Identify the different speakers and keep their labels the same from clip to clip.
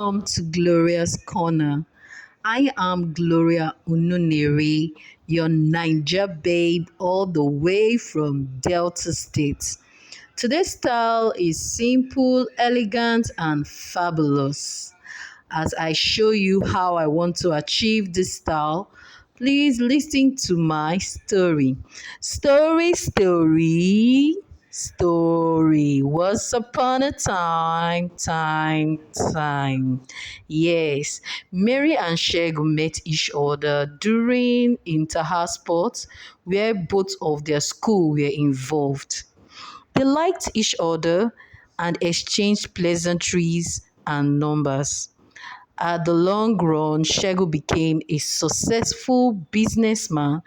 Speaker 1: Welcome to Gloria's Corner. I am Gloria Ununere, your Niger babe, all the way from Delta State. Today's style is simple, elegant, and fabulous. As I show you how I want to achieve this style, please listen to my story. Story. Once upon a time. Yes, Mary and Shegun met each other during inter-house sports where both of their school were involved. They liked each other and exchanged pleasantries and numbers. At the long run, Shego became a successful businessman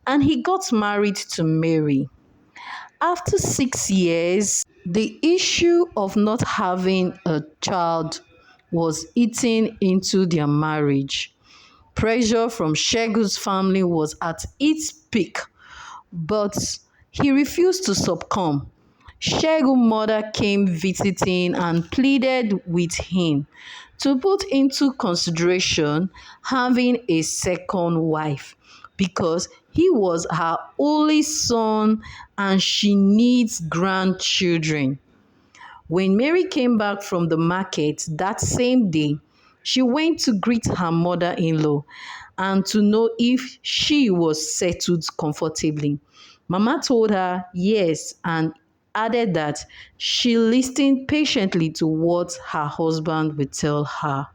Speaker 1: and he got married to Mary. After 6 years, the issue of not having a child was eating into their marriage. Pressure from Shegu's family was at its peak, but he refused to succumb. Shegu's mother came visiting and pleaded with him to put into consideration having a second wife because he was her only son and she needs grandchildren. When Mary came back from the market that same day, she went to greet her mother in law and to know if she was settled comfortably. Mama told her yes and added that she listened patiently to what her husband would tell her.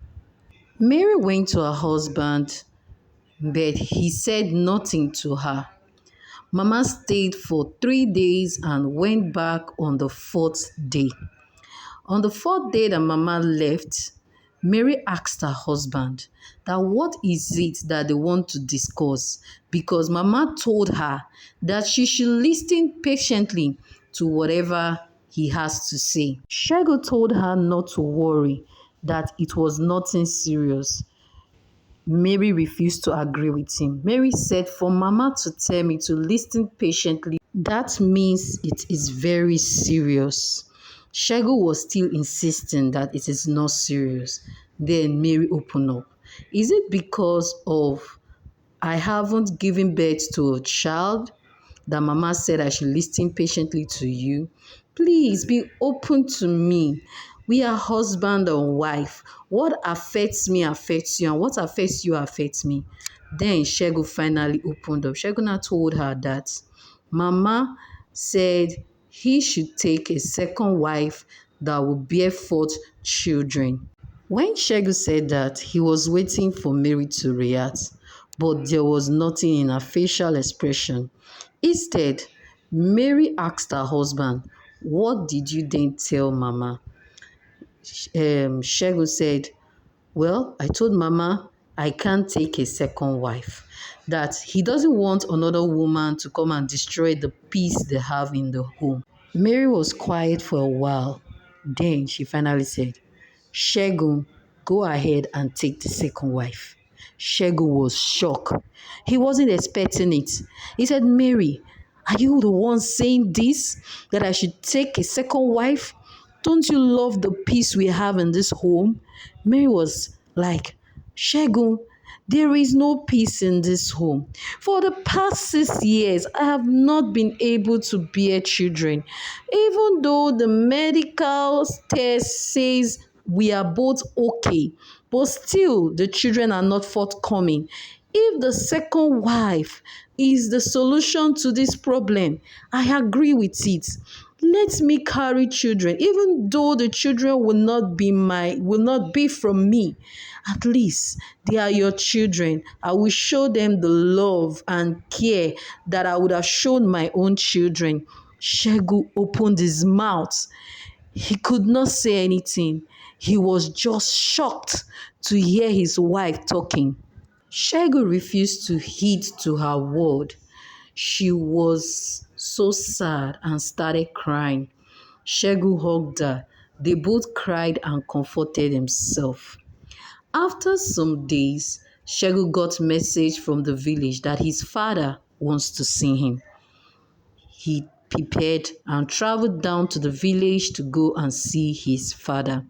Speaker 1: Mary went to her husband, but he said nothing to her. Mama stayed for 3 days and went back on the fourth day. On the fourth day that Mama left, Mary asked her husband that what is it that they want to discuss because Mama told her that she should listen patiently to whatever he has to say. Shego told her not to worry, that it was nothing serious. Mary refused to agree with him. Mary said, for Mama to tell me to listen patiently, that means it is very serious. Shego was still insisting that it is not serious. Then Mary opened up. Is it because of I haven't given birth to a child that Mama said I should listen patiently to you? Please be open to me. We are husband and wife. What affects me affects you, and what affects you affects me. Then Shego finally opened up. Shego now told her that Mama said he should take a second wife that will bear forth children. When Shegu said that, he was waiting for Mary to react, but there was nothing in her facial expression. Instead, Mary asked her husband, what did you then tell Mama? Shegu said, well, I told Mama I can't take a second wife, that he doesn't want another woman to come and destroy the peace they have in the home. Mary was quiet for a while. Then she finally said, Shegun, go ahead and take the second wife. Shegun was shocked. He wasn't expecting it. He said, Mary, are you the one saying this? That I should take a second wife? Don't you love the peace we have in this home? Mary was like, Shegun, there is no peace in this home. For the past 6 years, I have not been able to bear children. Even though the medical test says we are both okay, but still the children are not forthcoming. If the second wife is the solution to this problem, I agree with it. Let me carry children, even though the children will not be from me. At least they are your children. I will show them the love and care that I would have shown my own children. Shegu opened his mouth. He could not say anything. He was just shocked to hear his wife talking. Shegu refused to heed to her word. She was so sad and started crying. Shegu hugged her. They both cried and comforted themselves. After some days, Shegu got a message from the village that his father wants to see him. He prepared and traveled down to the village to go and see his father.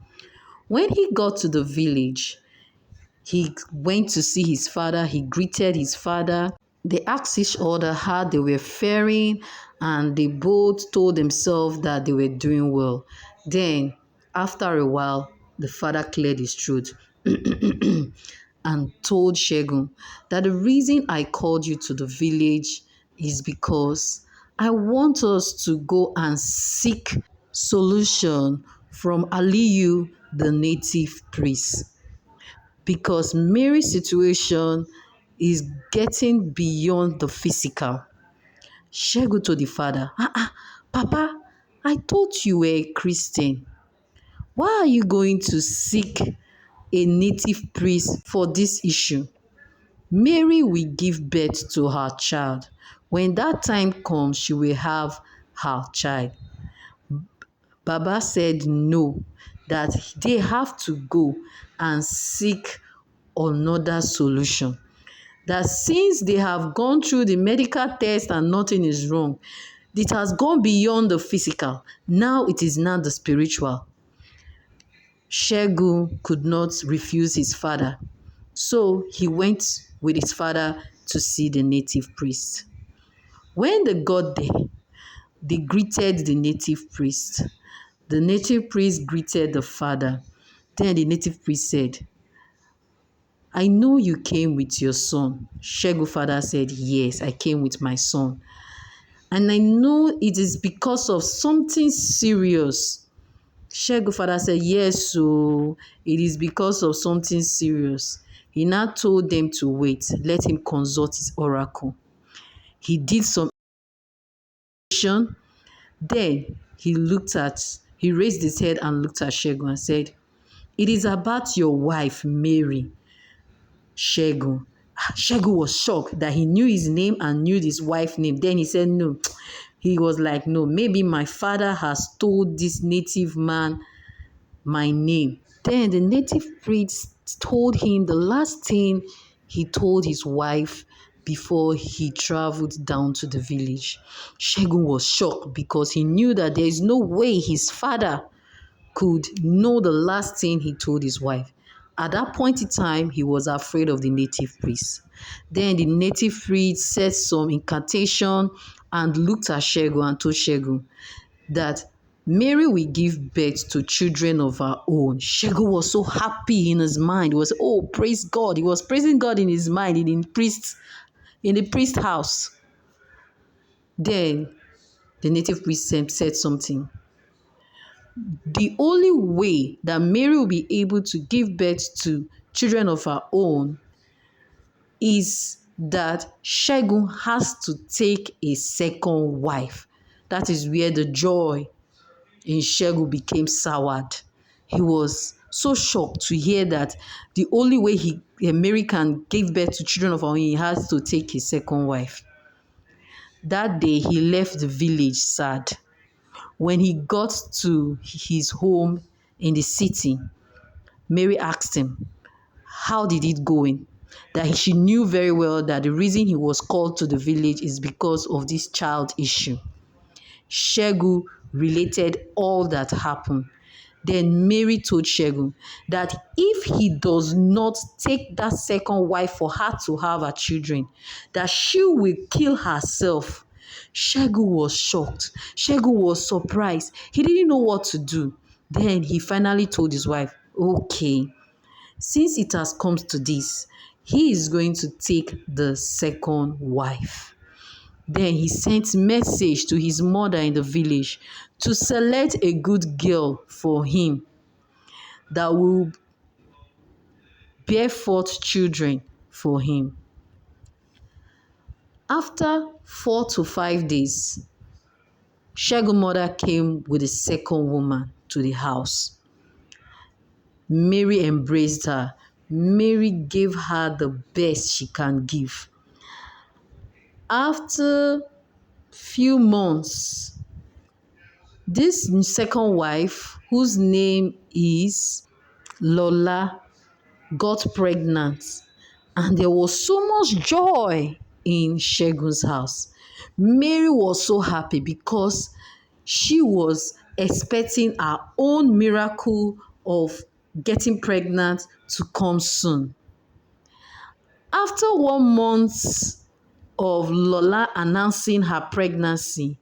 Speaker 1: When he got to the village, he went to see his father. He greeted his father. They asked each other how they were faring, and they both told themselves that they were doing well. Then, after a while, the father cleared his throat and told Shegun that the reason I called you to the village is because I want us to go and seek solution from Aliyu, the native priest, because Mary's situation is getting beyond the physical. Shegun told the father, Papa, I thought you were a Christian. Why are you going to seek a native priest for this issue? Mary will give birth to her child. When that time comes, she will have her child. Baba said no, that they have to go and seek another solution. That since they have gone through the medical test and nothing is wrong, it has gone beyond the physical. Now it is now the spiritual. Shegun could not refuse his father. So he went with his father to see the native priest. When they got there, they greeted the native priest. The native priest greeted the father. Then the native priest said, I know you came with your son. Shegun father said, yes, I came with my son. And I know it is because of something serious. Shegun father said, yes, so it is because of something serious. He now told them to wait, let him consult his oracle. He did some action. Then he raised his head and looked at Shegun and said, it is about your wife, Mary. Shegun. Shegun was shocked that he knew his name and knew his wife's name. Then he said, no. He was like, no, maybe my father has told this native man my name. Then the native priest told him the last thing he told his wife before he traveled down to the village. Shegun was shocked because he knew that there is no way his father could know the last thing he told his wife. At that point in time, he was afraid of the native priest. Then the native priest said some incantation and looked at Shegun and told Shegun that Mary will give birth to children of her own. Shegun was so happy in his mind. He was, oh, praise God. He was praising God in his mind in the priest house. Then the native priest said something. The only way that Mary will be able to give birth to children of her own is that Shegun has to take a second wife. That is where the joy in Shegun became soured. He was so shocked to hear that the only way Mary can give birth to children of her own, he has to take a second wife. That day, he left the village sad. When he got to his home in the city, Mary asked him, how did it go in? That she knew very well that the reason he was called to the village is because of this child issue. Shegun related all that happened. Then Mary told Shegun that if he does not take that second wife for her to have her children, that she will kill herself. Shegun was shocked. Shegun was surprised. He didn't know what to do. Then he finally told his wife, okay, since it has come to this, he is going to take the second wife. Then he sent message to his mother in the village to select a good girl for him that will bear forth children for him. After 4 to 5 days, Shegun's mother came with a second woman to the house. Mary embraced her. Mary gave her the best she can give. After few months, this second wife, whose name is Lola, got pregnant, and there was so much joy in Shegun's house. Mary was so happy because she was expecting her own miracle of getting pregnant to come soon. After 1 month of Lola announcing her pregnancy,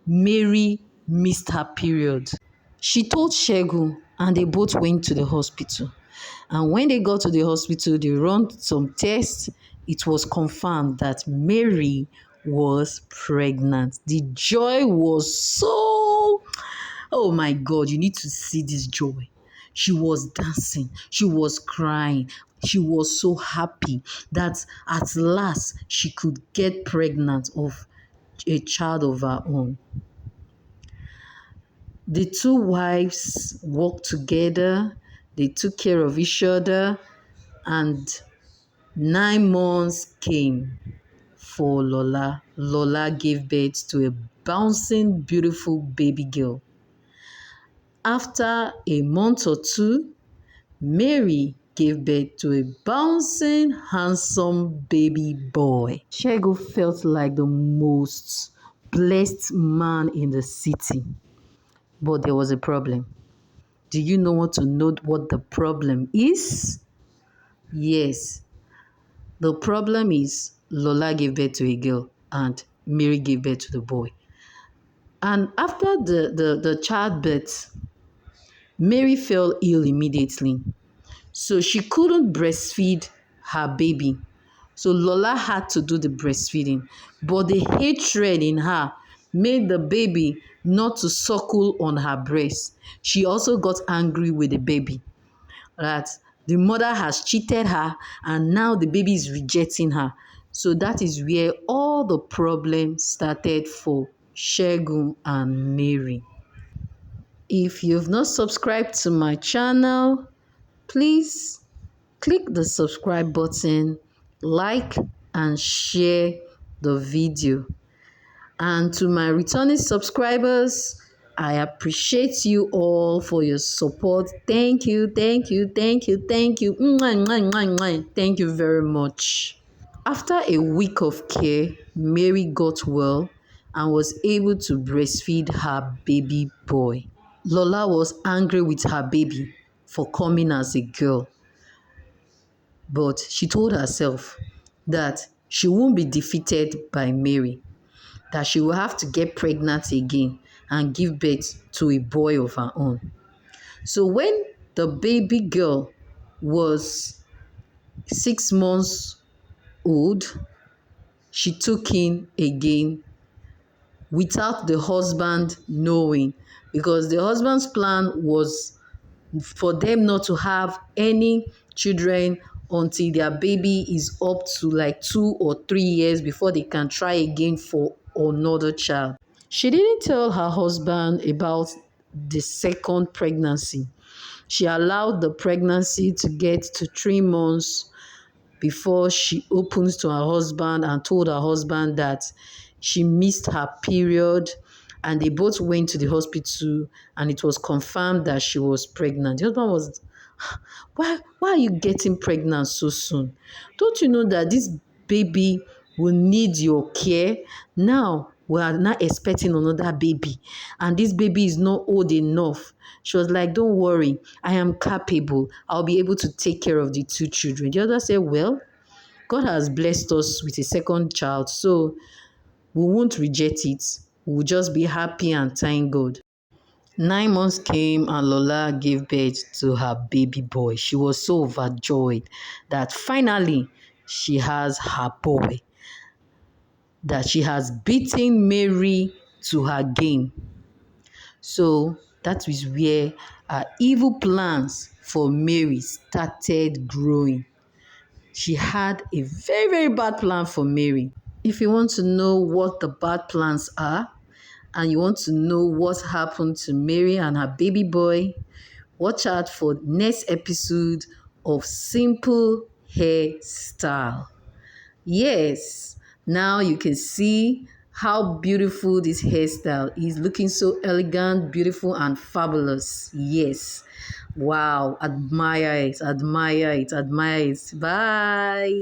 Speaker 1: Mary missed her period. She told Shegun and they both went to the hospital. And when they got to the hospital, they ran some tests. It was confirmed that Mary was pregnant. The joy was so, oh my God, you need to see this joy. She was dancing, she was crying, she was so happy that at last she could get pregnant of a child of her own. The two wives worked together, they took care of each other, and 9 months came for Lola. Lola gave birth to a bouncing, beautiful baby girl. After a month or two, Mary gave birth to a bouncing, handsome baby boy. Shego felt like the most blessed man in the city. But there was a problem. Do you know what to know what the problem is? Yes. The problem is Lola gave birth to a girl and Mary gave birth to the boy. And after the childbirth, Mary fell ill immediately. So she couldn't breastfeed her baby. So Lola had to do the breastfeeding. But the hatred in her made the baby not to suckle on her breast. She also got angry with the baby that the mother has cheated her and now the baby is rejecting her. So that is where all the problems started for Shegun and Mary. If you've not subscribed to my channel, please click the subscribe button, like and share the video. And to my returning subscribers, I appreciate you all for your support. Thank you, thank you, thank you, thank you. Thank you very much. After a week of care, Mary got well and was able to breastfeed her baby boy. Lola was angry with her baby for coming as a girl, but she told herself that she won't be defeated by Mary, that she will have to get pregnant again and give birth to a boy of her own. So when the baby girl was 6 months old, she took in again without the husband knowing, because the husband's plan was for them not to have any children until their baby is up to like 2 or 3 years before they can try again for another child. She didn't tell her husband about the second pregnancy. She allowed the pregnancy to get to 3 months before she opens to her husband and told her husband that she missed her period, and they both went to the hospital and it was confirmed that she was pregnant. The husband was, why are you getting pregnant so soon? Don't you know that this baby will need your care? Now we are not expecting another baby and this baby is not old enough. She was like, don't worry, I am capable. I'll be able to take care of the two children. The other said, well, God has blessed us with a second child, so we won't reject it. We'll just be happy and thank God. 9 months came and Lola gave birth to her baby boy. She was so overjoyed that finally she has her boy, that she has beaten Mary to her game. So that is where her evil plans for Mary started growing. She had a very, very bad plan for Mary. If you want to know what the bad plans are, and you want to know what happened to Mary and her baby boy, watch out for next episode of Simple Hairstyle. Yes, now you can see how beautiful this hairstyle is, looking so elegant, beautiful, and fabulous. Yes. Wow, admire it, admire it, admire it. Bye.